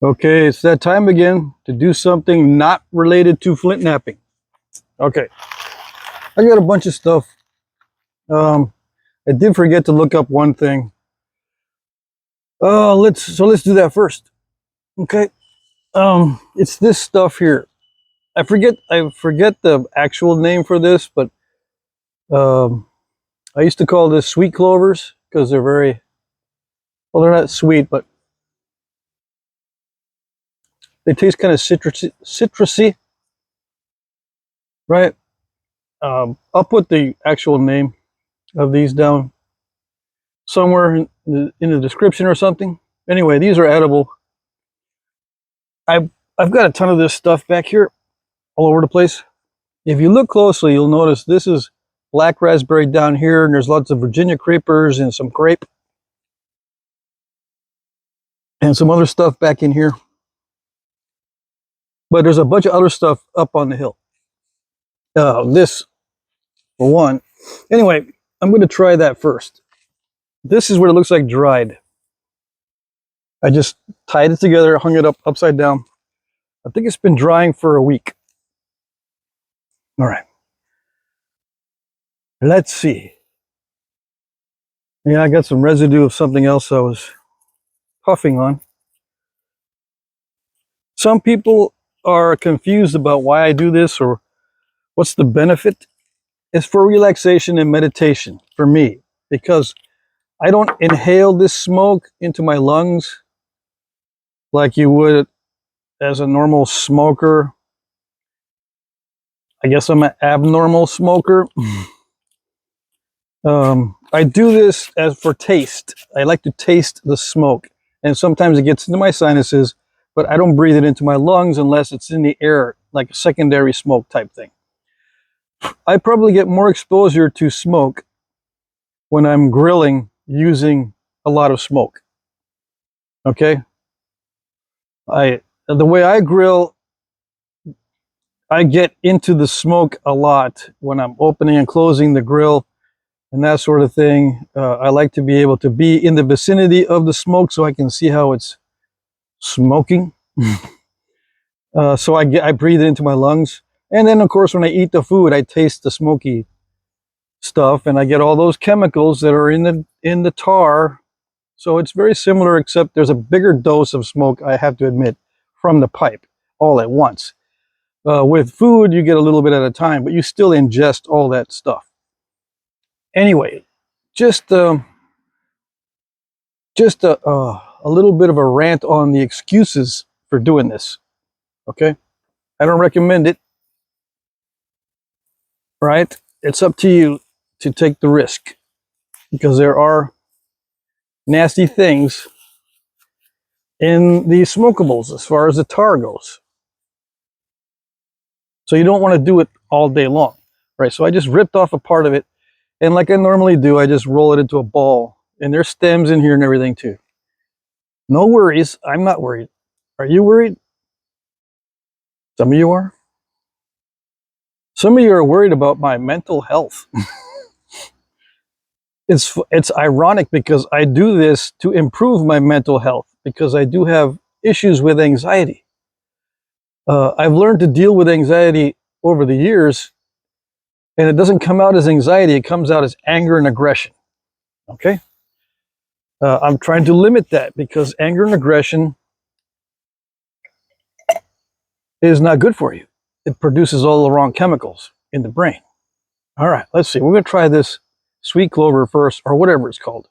Okay, it's that time again to do something not related to flint napping. Okay, I got a bunch of stuff. Um, I did forget to look up one thing. Let's do that first. Okay, it's this stuff here. I forget the actual name for this, but um, I used to call this sweet clovers because they're very well. They're not sweet, but they taste kind of citrusy, right? I'll put the actual name of these down somewhere in the description or something. Anyway, these are edible. I've got a ton of this stuff back here all over the place. If you look closely, you'll notice this is black raspberry down here, and there's lots of Virginia creepers and some grape and some other stuff back in here. But there's a bunch of other stuff up on the hill. This, for one. Anyway, I'm going to try that first. This is what it looks like dried. I just tied it together, hung it up upside down. I think it's been drying for a week. All right. Let's see. Yeah, I got some residue of something else I was puffing on. Some people are confused about why I do this or what's the benefit. It's for relaxation and meditation for me, because I don't inhale this smoke into my lungs like you would as a normal smoker. I guess I'm an abnormal smoker. I do this as for taste. I like to taste the smoke, and sometimes it gets into my sinuses, but I don't breathe it into my lungs unless it's in the air, like a secondary smoke type thing. I probably get more exposure to smoke when I'm grilling using a lot of smoke. Okay? The way I grill, I get into the smoke a lot when I'm opening and closing the grill and that sort of thing. I like to be able to be in the vicinity of the smoke so I can see how it's smoking. So I breathe it into my lungs. And then, of course, when I eat the food, I taste the smoky stuff, and I get all those chemicals that are in the tar. So it's very similar, except there's a bigger dose of smoke, I have to admit, from the pipe all at once. With food, you get a little bit at a time, but you still ingest all that stuff. Anyway, just a little bit of a rant on the excuses for doing this. Okay, I don't recommend it. Right? It's up to you to take the risk, because there are nasty things in the smokables as far as the tar goes. So you don't want to do it all day long, right? So I just ripped off a part of it, and like I normally do, I just roll it into a ball, and there's stems in here and everything too. No worries. I'm not worried. Are you worried? Some of you are. Some of you are worried about my mental health. It's ironic because I do this to improve my mental health, because I do have issues with anxiety. I've learned to deal with anxiety over the years, and it doesn't come out as anxiety, it comes out as anger and aggression. Okay? I'm trying to limit that, because anger and aggression is not good for you. It produces all the wrong chemicals in the brain. All right, let's see. We're going to try this sweet clover first, or whatever it's called.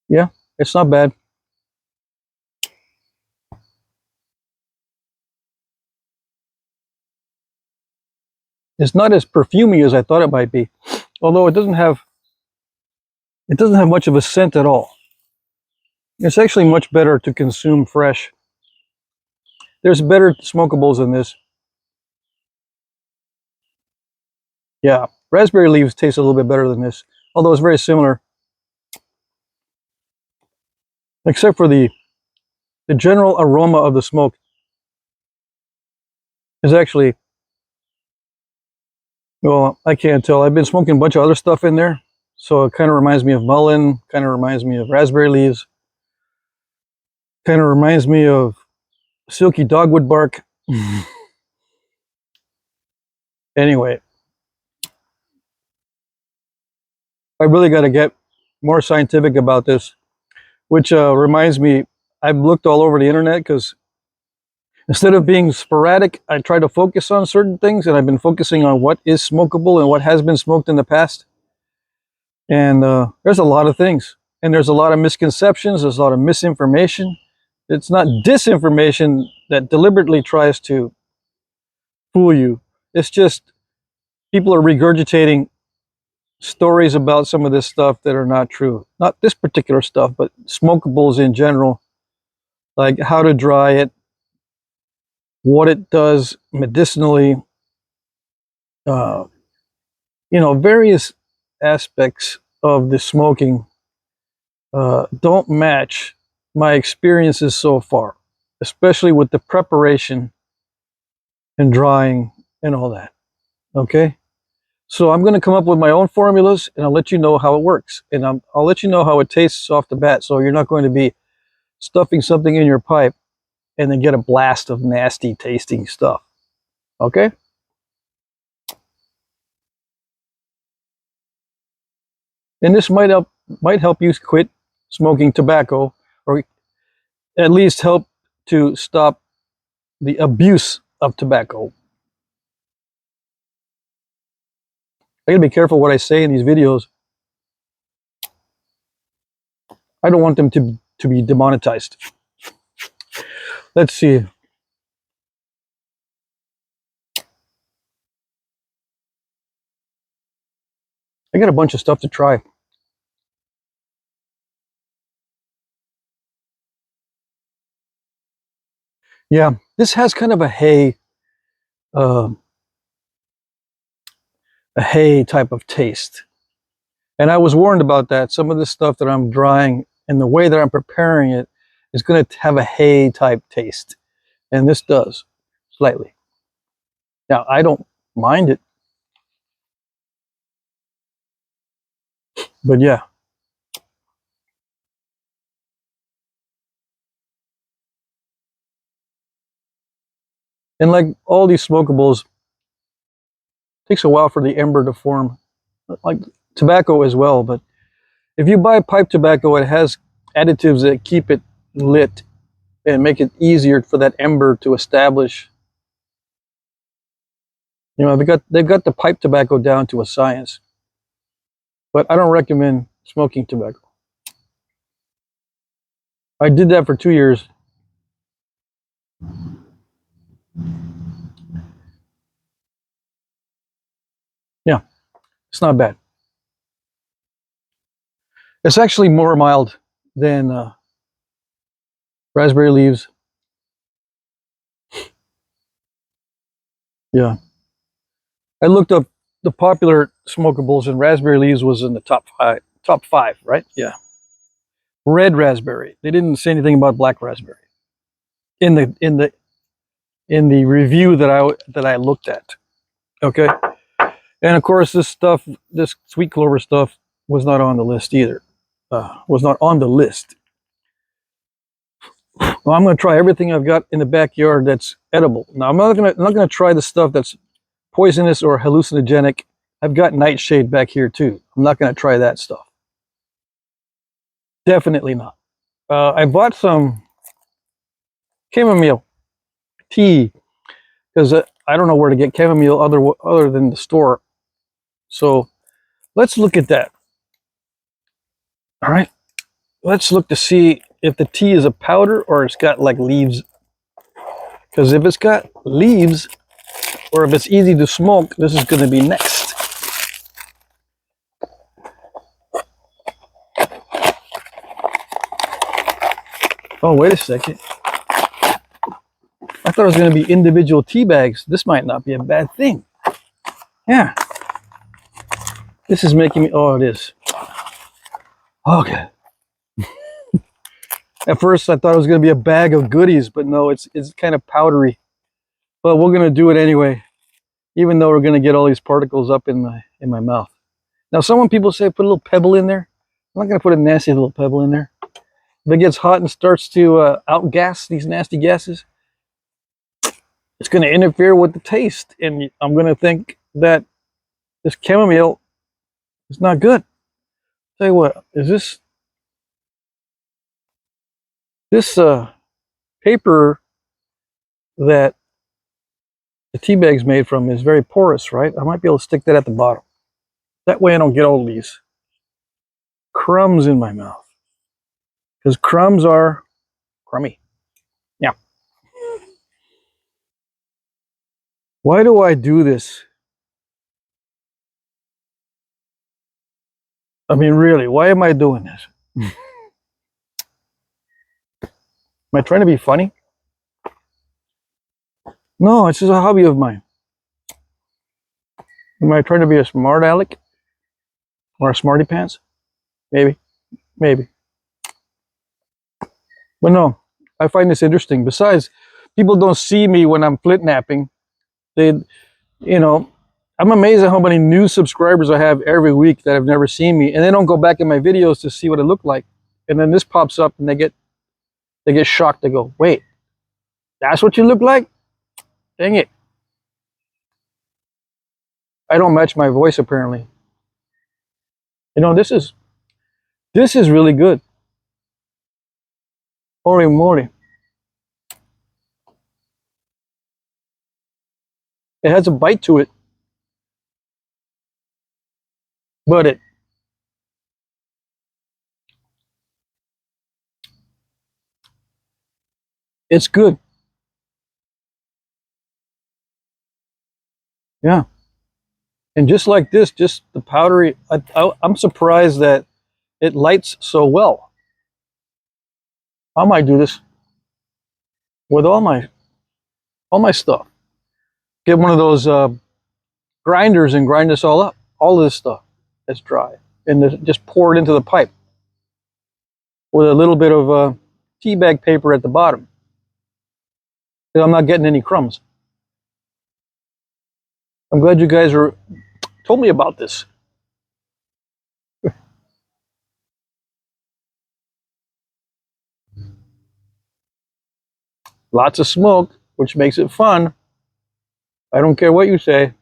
Yeah, it's not bad. It's not as perfumey as I thought it might be, although it doesn't have much of a scent at all. It's actually much better to consume fresh. There's better smokables than this. Yeah, raspberry leaves taste a little bit better than this, although it's very similar, except for the general aroma of the smoke is actually, well, I can't tell. I've been smoking a bunch of other stuff in there, so it kind of reminds me of mullein, kind of reminds me of raspberry leaves, kind of reminds me of silky dogwood bark. Anyway, I really got to get more scientific about this, which reminds me, I've looked all over the internet because instead of being sporadic, I try to focus on certain things, and I've been focusing on what is smokable and what has been smoked in the past. And there's a lot of things, and there's a lot of misconceptions, there's a lot of misinformation. It's not disinformation that deliberately tries to fool you. It's just people are regurgitating stories about some of this stuff that are not true. Not this particular stuff, but smokables in general, like how to dry it, what it does medicinally, uh, various aspects of the smoking don't match my experiences so far, especially with the preparation and drying and all that. Okay? So I'm going to come up with my own formulas, and I'll let you know how it works. And I'll let you know how it tastes off the bat, so you're not going to be stuffing something in your pipe and then get a blast of nasty tasting stuff. Okay? And this might help you quit smoking tobacco, or at least help to stop the abuse of tobacco. I gotta be careful what I say in these videos. I don't want them to be demonetized. Let's see. I got a bunch of stuff to try. Yeah, this has kind of uh, a hay type of taste. And I was warned about that. Some of the stuff that I'm drying and the way that I'm preparing it is going to have a hay type taste. And this does, slightly. Now, I don't mind it, but yeah. And like all these smokables, it takes a while for the ember to form, like tobacco as well. But if you buy pipe tobacco, it has additives that keep it lit and make it easier for that ember to establish. They've got the pipe tobacco down to a science. But I don't recommend smoking tobacco. I did that for 2 years. Yeah, it's not bad. It's actually more mild than raspberry leaves. Yeah. I looked up the popular smokables, and raspberry leaves was in the top five, right? Yeah. Red raspberry. They didn't say anything about black raspberry in the review that I looked at. Okay. And of course, this sweet clover stuff was not on the list either. Was not on the list. Well, I'm going to try everything I've got in the backyard that's edible. Now, I'm not going to try the stuff that's poisonous or hallucinogenic. I've got nightshade back here too. I'm not going to try that stuff. Definitely not. I bought some chamomile tea because I don't know where to get chamomile other than the store. So let's look at that. All right. Let's look to see if the tea is a powder or it's got like leaves. Because if it's got leaves, or if it's easy to smoke, this is going to be next. Oh, wait a second. I thought it was going to be individual tea bags. This might not be a bad thing. Yeah. This is making me, oh, it is. Okay. At first I thought it was going to be a bag of goodies, but no, it's kind of powdery. But we're going to do it anyway, even though we're going to get all these particles up in my mouth. Now, people say put a little pebble in there. I'm not going to put a nasty little pebble in there. If it gets hot and starts to outgas these nasty gases, it's going to interfere with the taste. And I'm going to think that this chamomile is not good. Tell you what, is this paper that the tea bag's made from is very porous, right? I might be able to stick that at the bottom. That way I don't get all these crumbs in my mouth. Because crumbs are crummy. Yeah. Why do I do this? I mean, really, why am I doing this? Am I trying to be funny? No, it's just a hobby of mine. Am I trying to be a smart aleck? Or a smarty pants? Maybe. Maybe. But no, I find this interesting. Besides, people don't see me when I'm flint napping. They, you know, I'm amazed at how many new subscribers I have every week that have never seen me, and they don't go back in my videos to see what I look like. And then this pops up, and they get shocked. They go, "Wait, that's what you look like? Dang it! I don't match my voice apparently." You know, this is really good. Holy moly! It has a bite to it, but it's good. Yeah. And just like this, just the powdery, I'm surprised that it lights so well. I might do this with all my stuff. Get one of those grinders and grind this all up. All of this stuff that's dry. And just pour it into the pipe with a little bit of tea bag paper at the bottom. Because I'm not getting any crumbs. I'm glad you guys told me about this. Lots of smoke, which makes it fun. I don't care what you say.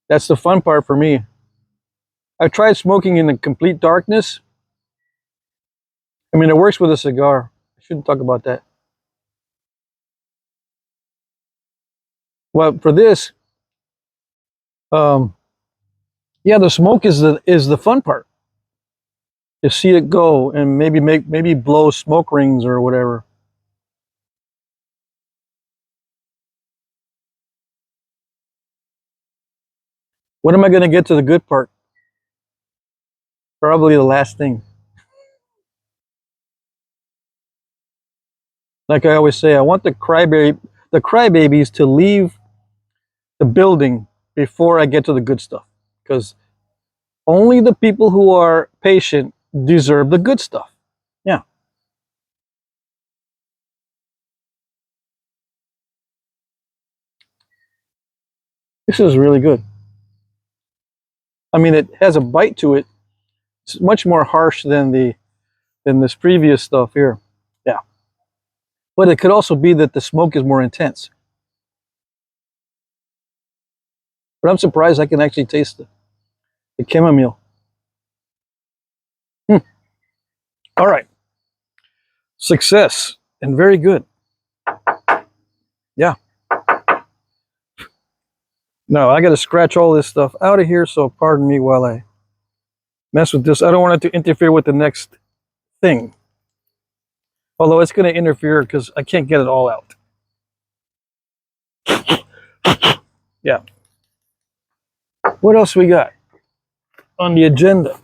That's the fun part for me. I've tried smoking in the complete darkness. I mean, it works with a cigar. I shouldn't talk about that. Well, for this, yeah, the smoke is the fun part. You see it go and maybe blow smoke rings or whatever. When am I going to get to the good part? Probably the last thing. Like I always say, I want the crybabies to leave the building before I get to the good stuff, because only the people who are patient deserve the good stuff. Yeah. This is really good. I mean, it has a bite to it. It's much more harsh than this previous stuff here. Yeah. But it could also be that the smoke is more intense. But I'm surprised I can actually taste the chamomile. All right. Success and very good. Yeah. No, I got to scratch all this stuff out of here, so pardon me while I mess with this. I don't want it to interfere with the next thing. Although it's going to interfere because I can't get it all out. Yeah. What else we got on the agenda?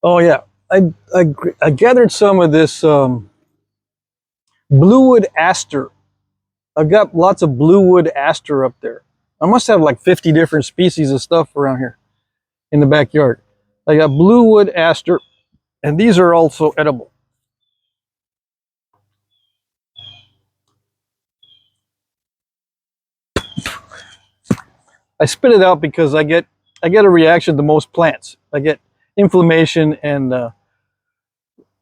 Oh yeah, I gathered some of this bluewood aster. I've got lots of bluewood aster up there. I must have like 50 different species of stuff around here in the backyard. I got bluewood aster, and these are also edible. I spit it out because I get a reaction to most plants. I get inflammation and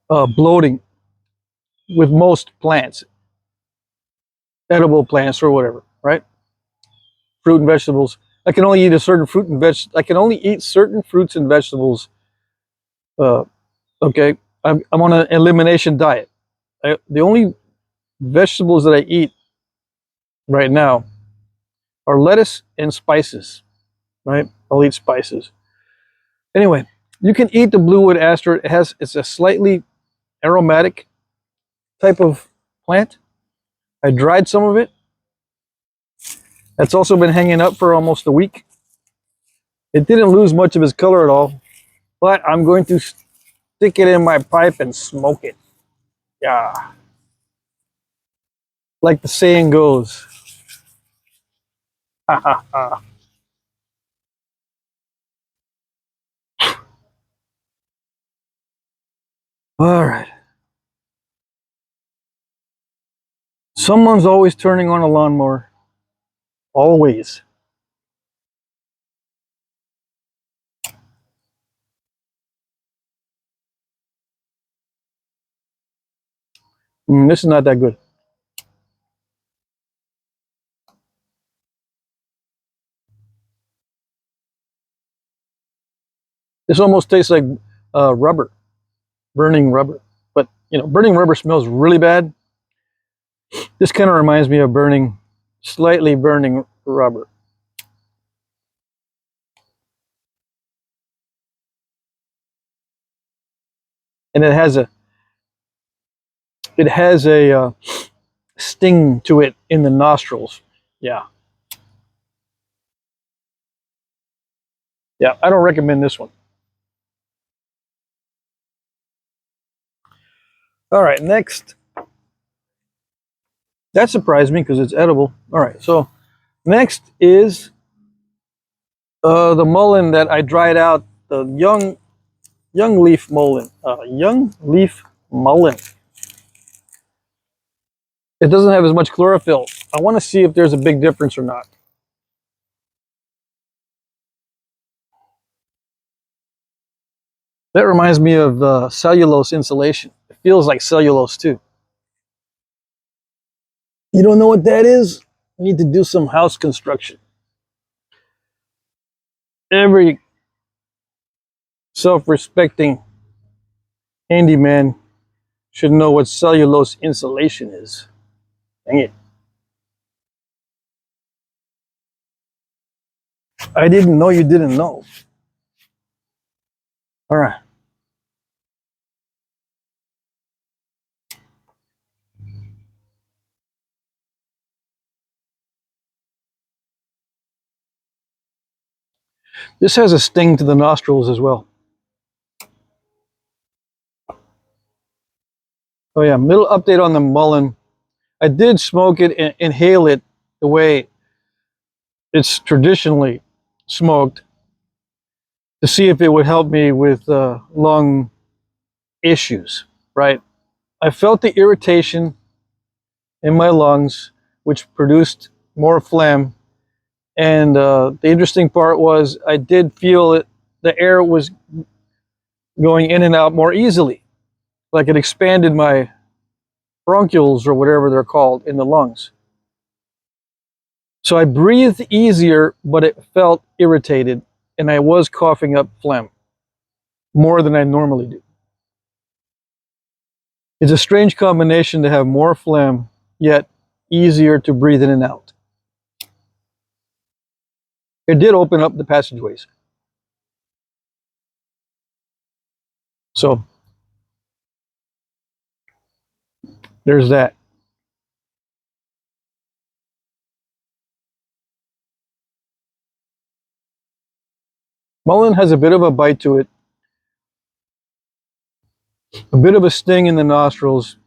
bloating with most plants, edible plants or whatever, right? Fruit and vegetables. I can only eat a certain fruit and I can only eat certain fruits and vegetables. Uh, okay, I'm on an elimination diet. The only vegetables that I eat right now are lettuce and spices. Right? I'll eat spices. Anyway, you can eat the bluewood aster. It's a slightly aromatic type of plant. I dried some of it. That's also been hanging up for almost a week. It didn't lose much of its color at all, but I'm going to stick it in my pipe and smoke it. Yeah. Like the saying goes. Ha ha ha. All right. Someone's always turning on a lawnmower. Always. This is not that good. This almost tastes like rubber, burning rubber. But, you know, burning rubber smells really bad. This kind of reminds me of slightly burning rubber. And it has a sting to it in the nostrils. Yeah. Yeah, I don't recommend this one. All right, next. That surprised me because it's edible. All right, so next is the mullein that I dried out, the young leaf mullein. Young leaf mullein. It doesn't have as much chlorophyll. I want to see if there's a big difference or not. That reminds me of cellulose insulation. It feels like cellulose too. You don't know what that is? You need to do some house construction. Every self-respecting handyman should know what cellulose insulation is. Dang it. I didn't know you didn't know. All right. This has a sting to the nostrils as well. Oh yeah, middle update on the mullein. I did smoke it and inhale it the way it's traditionally smoked to see if it would help me with lung issues, right? I felt the irritation in my lungs, which produced more phlegm. And the interesting part was I did feel it, the air was going in and out more easily, like it expanded my bronchioles or whatever they're called in the lungs. So I breathed easier, but it felt irritated, and I was coughing up phlegm more than I normally do. It's a strange combination to have more phlegm, yet easier to breathe in and out. It did open up the passageways. So there's that. Mullein has a bit of a bite to it, a bit of a sting in the nostrils,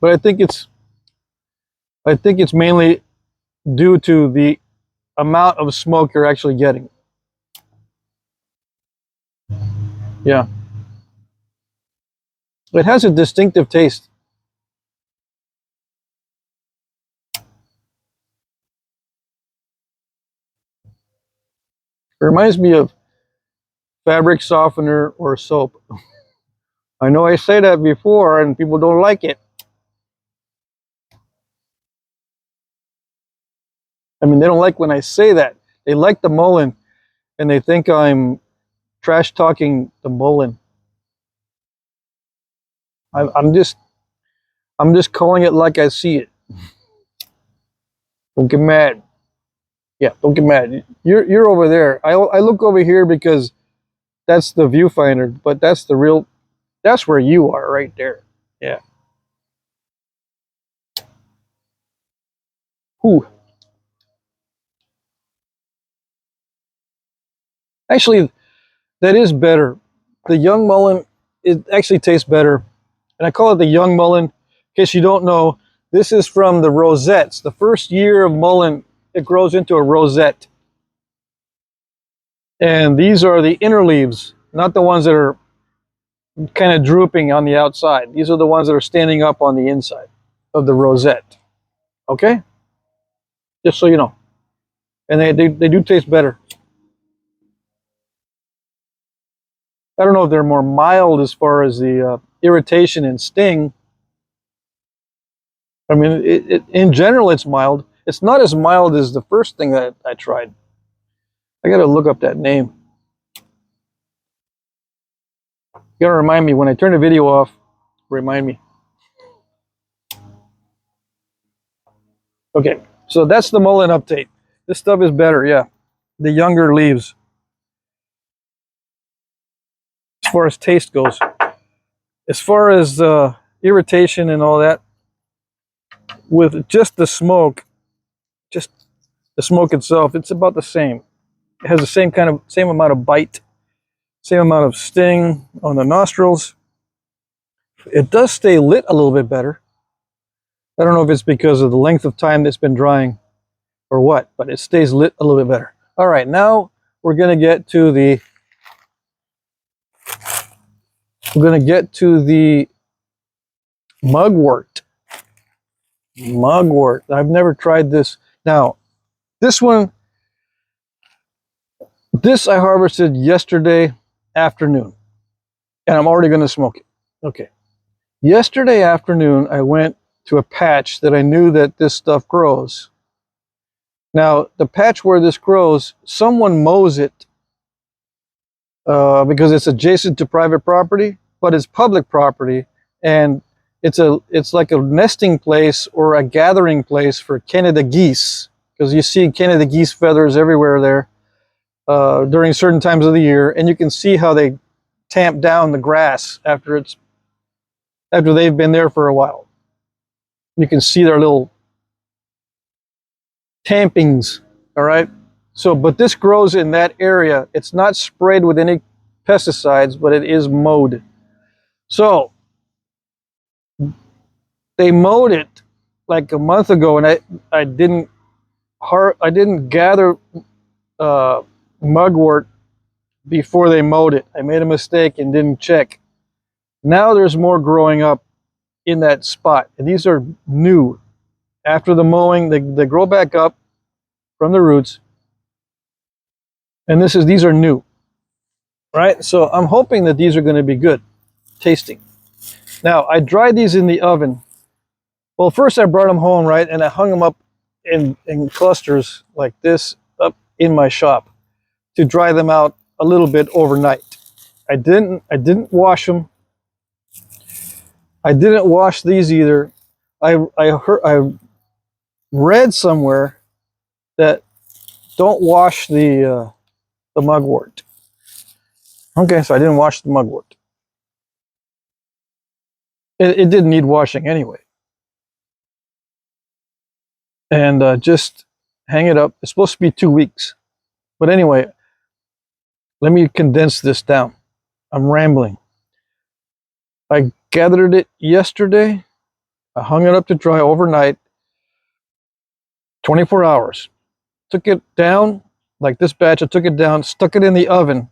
but I think it's mainly due to the amount of smoke you're actually getting. Yeah. It has a distinctive taste. It reminds me of fabric softener or soap. I know I say that before and people don't like it. I mean, they don't like when I say that. They like the Mullen and they think I'm trash talking the Mullen. I'm just calling it like I see it. Don't get mad. Yeah, don't get mad. You're over there. I look over here because that's the viewfinder, but that's the real. That's where you are, right there. Yeah. Whew. Actually, that is better. The young mullen, it actually tastes better, and I call it the young mullen. In case you don't know, this is from the rosettes. The first year of mullen, it grows into a rosette, and these are the inner leaves, not the ones that are kind of drooping on the outside. These are the ones that are standing up on the inside of the rosette. Okay? Just so you know. And they do taste better. I don't know if they're more mild as far as the irritation and sting. I mean, in general, it's mild. It's not as mild as the first thing that I tried. I got to look up that name. You got to remind me when I turn the video off. Remind me. Okay, so that's the mullen update. This stuff is better, yeah. The younger leaves, as far as taste goes. As far as irritation and all that, with just the smoke, just the smoke itself, it's about the same. It has the same amount of bite, same amount of sting on the nostrils. It does stay lit a little bit better. I don't know if it's because of the length of time that's been drying or what, but it stays lit a little bit better. All right, now we're going to get to the mugwort. Mugwort. I've never tried this. Now, this I harvested yesterday afternoon, and I'm already going to smoke it. Okay. Yesterday afternoon, I went to a patch that I knew that this stuff grows. Now, the patch where this grows, someone mows it because it's adjacent to private property, but it's public property, and it's like a nesting place or a gathering place for Canada geese, because you see Canada geese feathers everywhere there during certain times of the year, and you can see how they tamp down the grass after they've been there for a while. You can see their little tampings, all right? So, but this grows in that area. It's not sprayed with any pesticides, but it is mowed. So, they mowed it like a month ago, and I didn't gather mugwort before they mowed it. I made a mistake and didn't check. Now there's more growing up in that spot, and these are new. After the mowing, they grow back up from the roots, and these are new, right? So I'm hoping that these are going to be good tasting. Now I dried these in the oven. Well, first I brought them home, right, and I hung them up in clusters like this up in my shop to dry them out a little bit overnight. I didn't wash them. I didn't wash these either. I read somewhere that don't wash the mugwort. Okay, so I didn't wash the mugwort. It didn't need washing anyway. And just hang it up. It's supposed to be 2 weeks. But anyway, let me condense this down. I'm rambling. I gathered it yesterday. I hung it up to dry overnight, 24 hours. took it down, like this batch, I took it down, stuck it in the oven,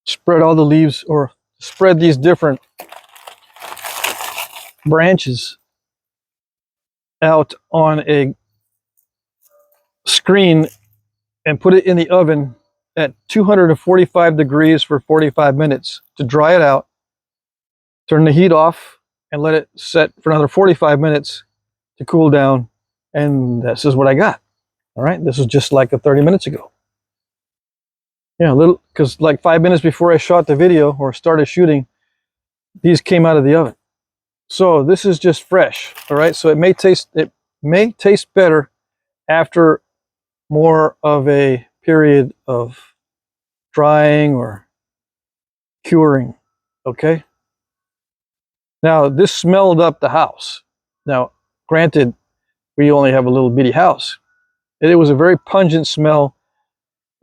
spread all the leaves, or spread these different branches out on a screen and put it in the oven at 245 degrees for 45 minutes to dry it out. Turn the heat off and let it set for another 45 minutes to cool down. And this is what I got. All right, this is just like 30 minutes ago. Yeah, a little, because like 5 minutes before I shot the video or started shooting, these came out of the oven. So this is just fresh. All right, so it may taste better after more of a period of drying or curing. Okay. Now this smelled up the house. Now, granted, we only have a little bitty house. It was a very pungent smell.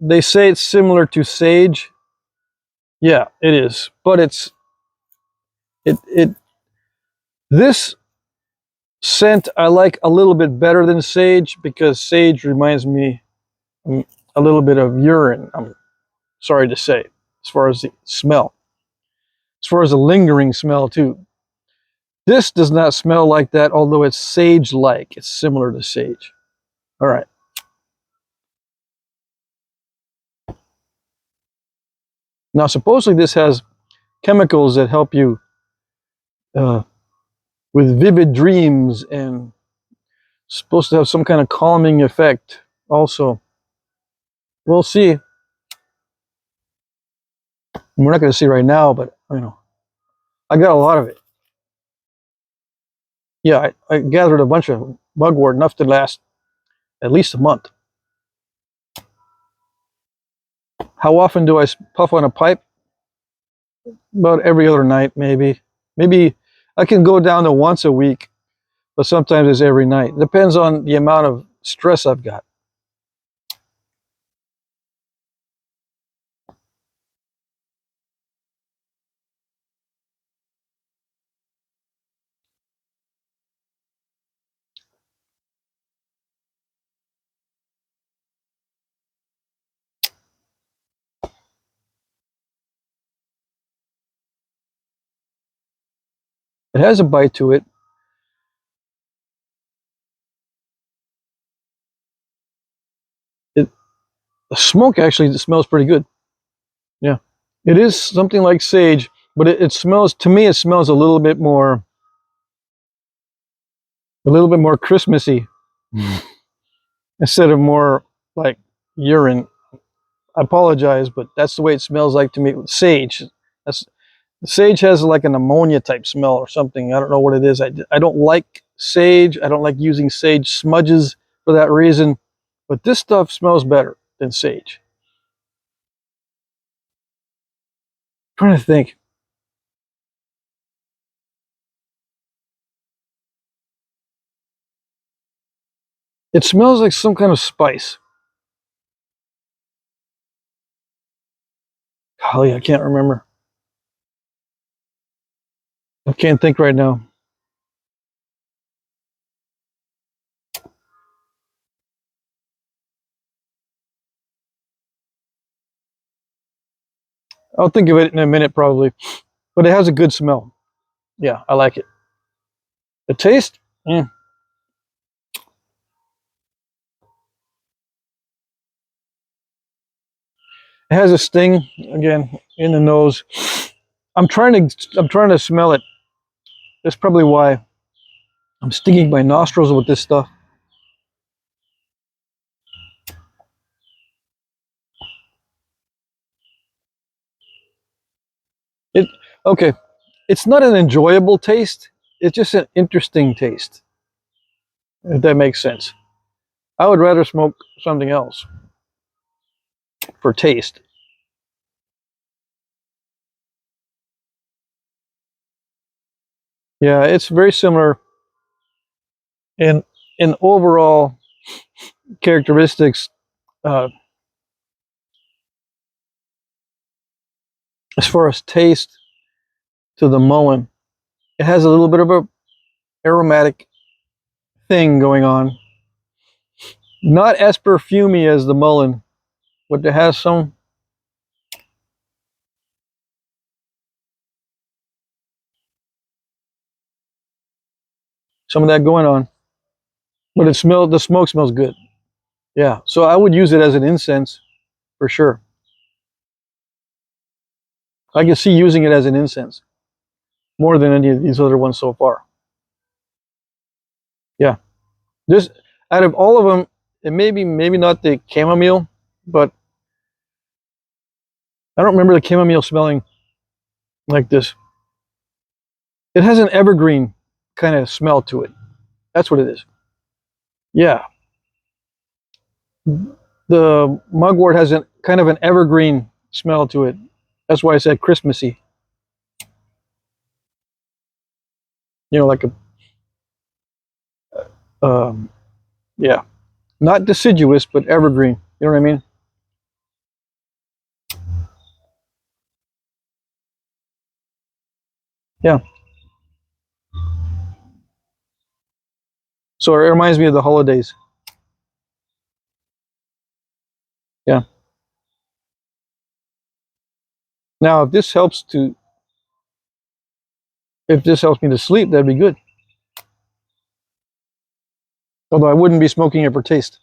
They say it's similar to sage. Yeah, it is. But this scent I like a little bit better than sage, because sage reminds me a little bit of urine, I'm sorry to say, as far as the smell. As far as the lingering smell too. This does not smell like that, although it's sage-like. It's similar to sage. All right. Now, supposedly this has chemicals that help you with vivid dreams, and supposed to have some kind of calming effect also. We'll see. We're not going to see right now, but you know, I got a lot of it. Yeah, I gathered a bunch of mugwort, enough to last at least a month. How often do I puff on a pipe? About every other night, maybe. Maybe I can go down to once a week, but sometimes it's every night. Depends on the amount of stress I've got. It has a bite to it. The smoke actually smells pretty good. Yeah. It is something like sage, but it smells, to me, it smells a little bit more Christmassy instead of more like urine. I apologize, but that's the way it smells like to me. Sage. That's Sage has like an ammonia type smell or something. I don't know what it is. I don't like sage. I don't like using sage smudges for that reason. But this stuff smells better than sage. I'm trying to think. It smells like some kind of spice. Golly, I can't remember. I can't think right now. I'll think of it in a minute probably. But it has a good smell. Yeah, I like it. The taste? Mm. It has a sting, again, in the nose. I'm trying to smell it. That's probably why I'm stinging my nostrils with this stuff. It okay. It's not an enjoyable taste. It's just an interesting taste. If that makes sense. I would rather smoke something else for taste. Yeah, it's very similar in overall characteristics. Uh, as far as taste to the Mullen, it has a little bit of a aromatic thing going on. Not as perfumey as the mullein, but it has some of that going on. But the smoke smells good. Yeah, so I would use it as an incense for sure. I can see using it as an incense more than any of these other ones so far. Yeah, this out of all of them, it maybe not the chamomile, but I don't remember the chamomile smelling like this. It has an evergreen kind of smell to it. That's what it is. Yeah, the mugwort has a kind of an evergreen smell to it. That's why I said Christmassy. You know, like a yeah, not deciduous, but evergreen. You know what I mean? Yeah. So it reminds me of the holidays. Yeah. Now, if this helps me to sleep, that'd be good. Although I wouldn't be smoking it for taste.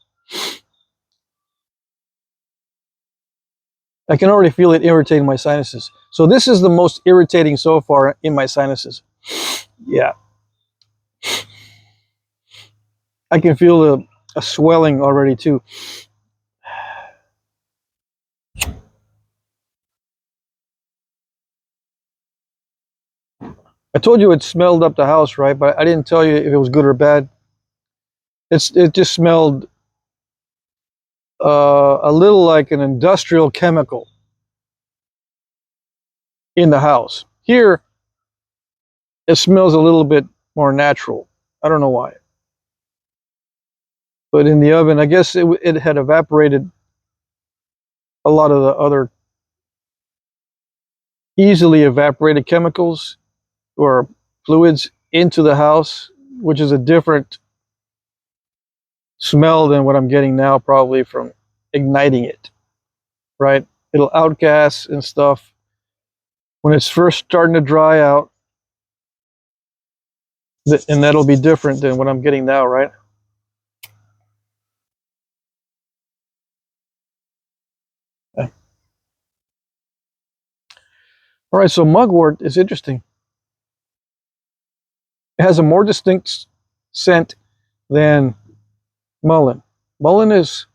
I can already feel it irritating my sinuses. So this is the most irritating so far in my sinuses. Yeah. I can feel a swelling already too. I told you it smelled up the house, right? But I didn't tell you if it was good or bad. It just smelled a little like an industrial chemical in the house. Here, it smells a little bit more natural. I don't know why. But in the oven, I guess it had evaporated a lot of the other easily evaporated chemicals or fluids into the house, which is a different smell than what I'm getting now, probably from igniting it, right? It'll outgas and stuff when it's first starting to dry out, and that'll be different than what I'm getting now, right? Yeah. All right, so mugwort is interesting. It has a more distinct scent than mullein. Mullein is,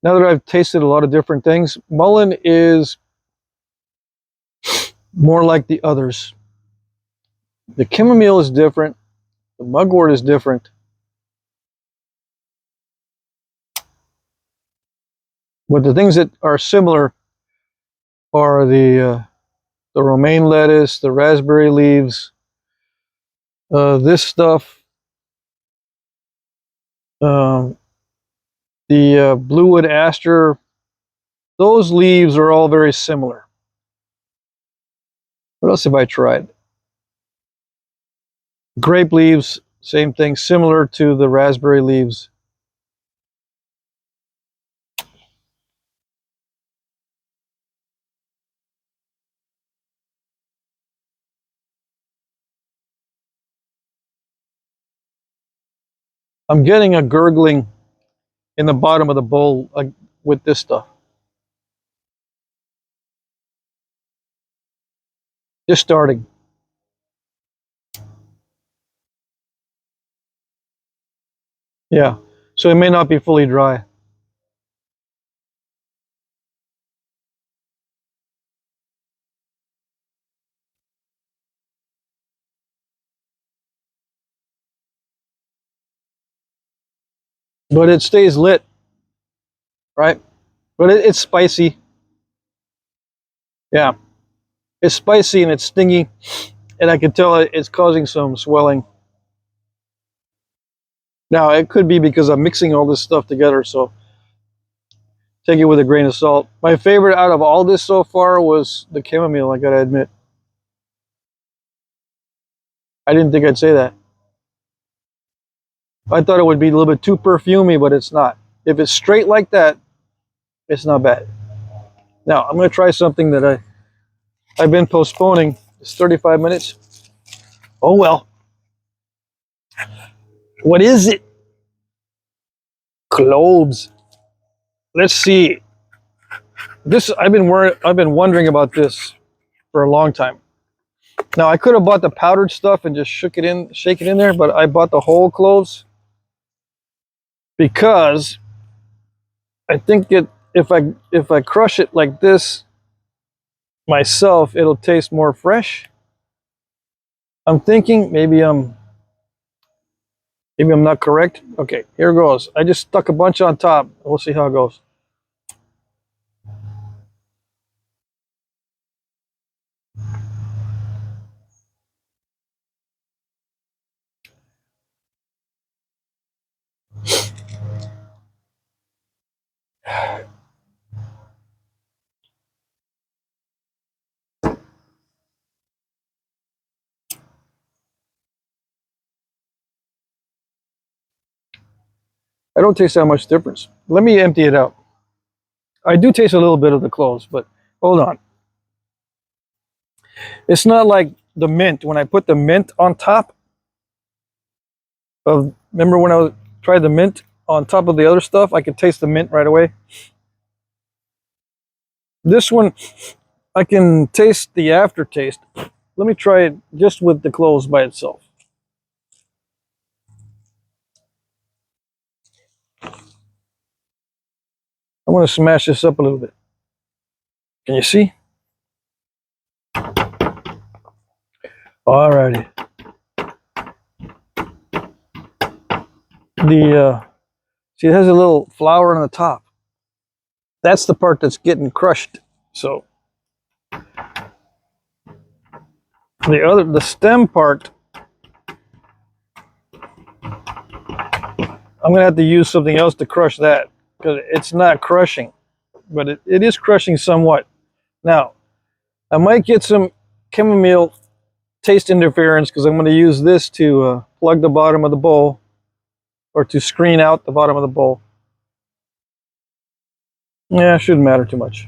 now that I've tasted a lot of different things, mullein is more like the others. The chamomile is different. The mugwort is different. But the things that are similar are the romaine lettuce, the raspberry leaves, this stuff, um, the bluewood aster. Those leaves are all very similar. What else have I tried? Grape leaves, same thing, similar to the raspberry leaves. I'm getting a gurgling in the bottom of the bowl with this stuff. Just starting. Yeah. So it may not be fully dry. But it stays lit, right? But it's spicy. Yeah. It's spicy and it's stingy. And I can tell it's causing some swelling. Now, it could be because I'm mixing all this stuff together, so take it with a grain of salt. My favorite out of all this so far was the chamomile, I gotta admit. I didn't think I'd say that. I thought it would be a little bit too perfumey, but it's not. If it's straight like that, it's not bad. Now, I'm going to try something that I've been postponing. It's 35 minutes. Oh, well. What is it? Cloves. Let's see. This I've been wondering about this for a long time. Now, I could have bought the powdered stuff and just shake it in there, but I bought the whole cloves because I think if I crush it like this myself, it'll taste more fresh. I'm thinking maybe I'm not correct. Okay, here goes. I just stuck a bunch on top. We'll see how it goes. I don't taste that much difference. Let me empty it out. I do taste a little bit of the cloves, but hold on. It's not like the mint. When I put the mint on top of, remember when I tried the mint on top of the other stuff, I could taste the mint right away. This one, I can taste the aftertaste. Let me try it just with the cloves by itself. I'm going to smash this up a little bit. Can you see? Alrighty. See, it has a little flower on the top. That's the part that's getting crushed. So the stem part, I'm gonna have to use something else to crush that because it's not crushing, but it is crushing somewhat. Now, I might get some chamomile taste interference because I'm going to use this to plug the bottom of the bowl or to screen out the bottom of the bowl. Yeah, it shouldn't matter too much.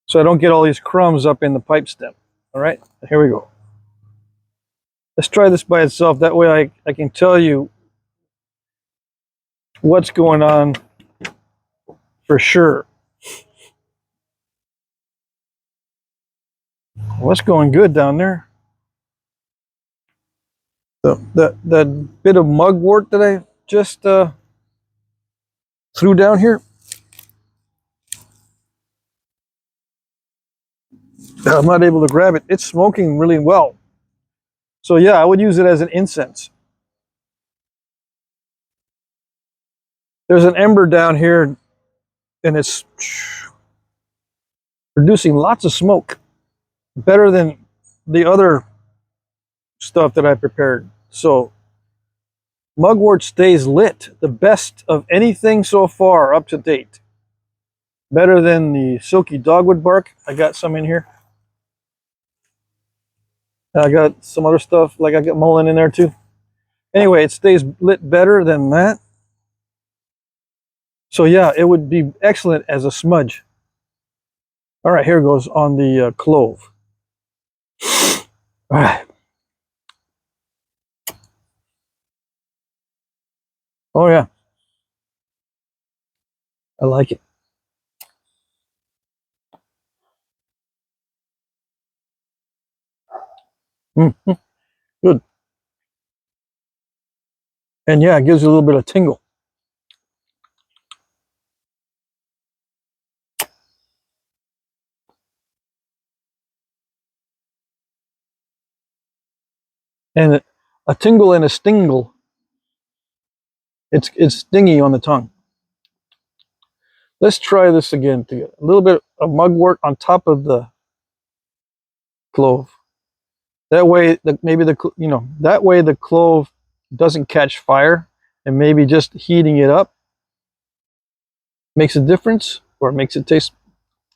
So I don't get all these crumbs up in the pipe stem. All right, here we go. Let's try this by itself. That way I can tell you what's going on for sure. What's going good down there? The bit of mugwort that I just threw down here. I'm not able to grab it. It's smoking really well. So yeah, I would use it as an incense. There's an ember down here and it's producing lots of smoke. Better than the other stuff that I prepared. So mugwort stays lit. The best of anything so far up to date. Better than the silky dogwood bark. I got some in here. I got some other stuff, like I got mullein in there too. Anyway, it stays lit better than that. So yeah, it would be excellent as a smudge. All right, here goes on the clove. All right. Oh yeah, I like it. Mm-hmm. Good. And yeah, it gives you a little bit of tingle. And a tingle and a stingle. It's stingy on the tongue. Let's try this again together. A little bit of mugwort on top of the clove. That way, that way the clove doesn't catch fire, and maybe just heating it up makes a difference, or makes it taste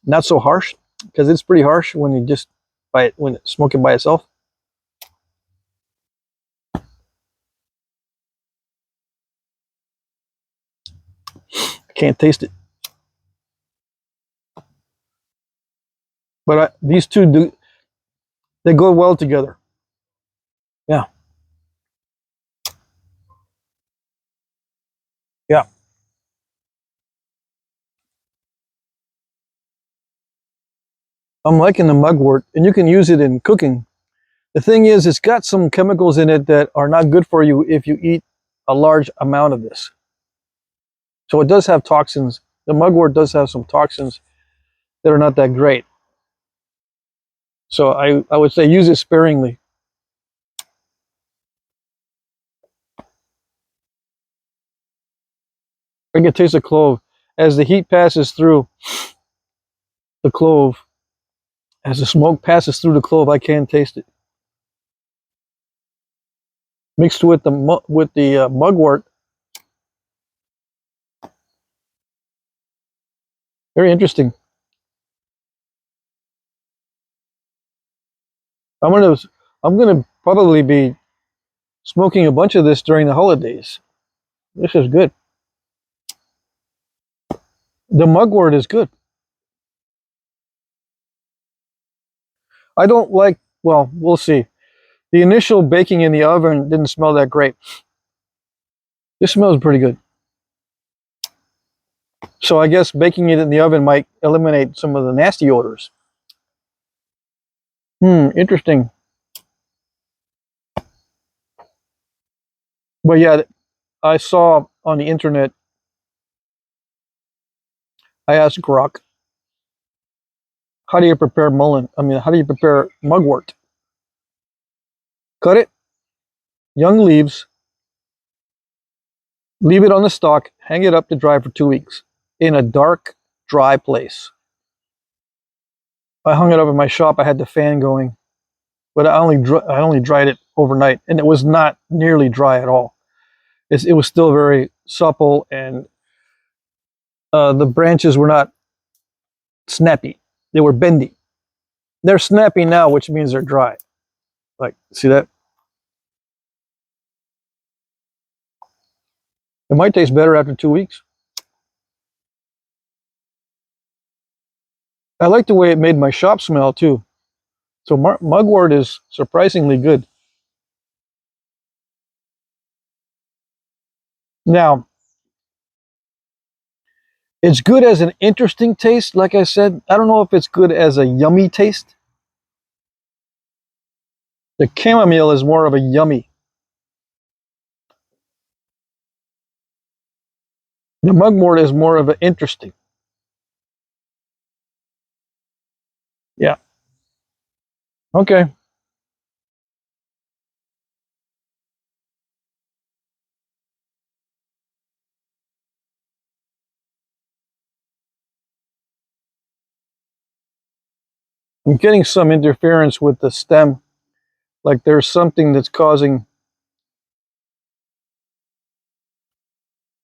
not so harsh, because it's pretty harsh when you just when it's smoking by itself. can't taste it. But these two do, they go well together. Yeah. Yeah. I'm liking the mugwort, and you can use it in cooking. The thing is, it's got some chemicals in it that are not good for you if you eat a large amount of this. So it does have toxins. The mugwort does have some toxins that are not that great. So I would say use it sparingly. I can taste the clove. As the heat passes through the clove, as the smoke passes through the clove, I can taste it. Mixed with the mugwort. Very interesting. I'm gonna I'm gonna probably be smoking a bunch of this during the holidays. This is good. The mugwort is good. I don't like, well, we'll see. The initial baking in the oven didn't smell that great. This smells pretty good. So I guess baking it in the oven might eliminate some of the nasty odors. Interesting. But yeah, I saw on the internet, I asked Grok, how do you prepare mullein? I mean, how do you prepare mugwort? Cut it, young leaves, leave it on the stalk, hang it up to dry for 2 weeks in a dark, dry place. I hung it up in my shop. I had the fan going, but I only dried it overnight, and it was not nearly dry at all. It was still very supple, and the branches were not snappy. They were bendy. They're snappy now, which means they're dry. Like, see that? It might taste better after 2 weeks. I like the way it made my shop smell too. So mugwort is surprisingly good. Now, it's good as an interesting taste. Like I said, I don't know if it's good as a yummy taste. The chamomile is more of a yummy. The mugwort is more of an interesting. Yeah. Okay. I'm getting some interference with the stem. Like there's something that's causing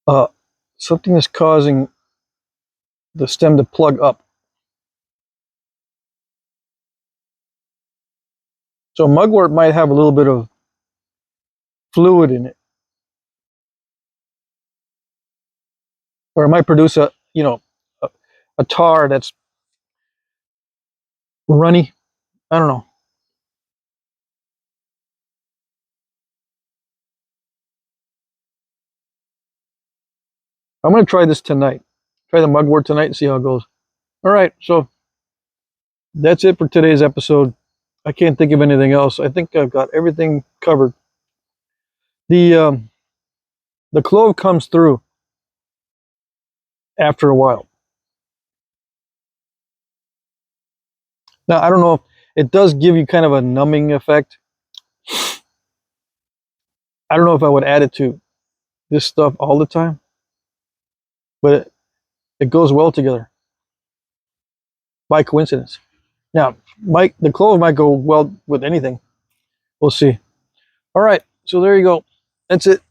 uh something that's causing the stem to plug up. So mugwort might have a little bit of fluid in it, or it might produce a, a tar that's runny. I don't know. I'm gonna try this tonight. Try the mugwort tonight and see how it goes. All right, so that's it for today's episode. I can't think of anything else. I think I've got everything covered. The the clove comes through after a while. Now I don't know if it does give you kind of a numbing effect. I don't know if I would add it to this stuff all the time, but it goes well together by coincidence. Now, the clove might go well with anything. We'll see. All right, so there you go. That's it.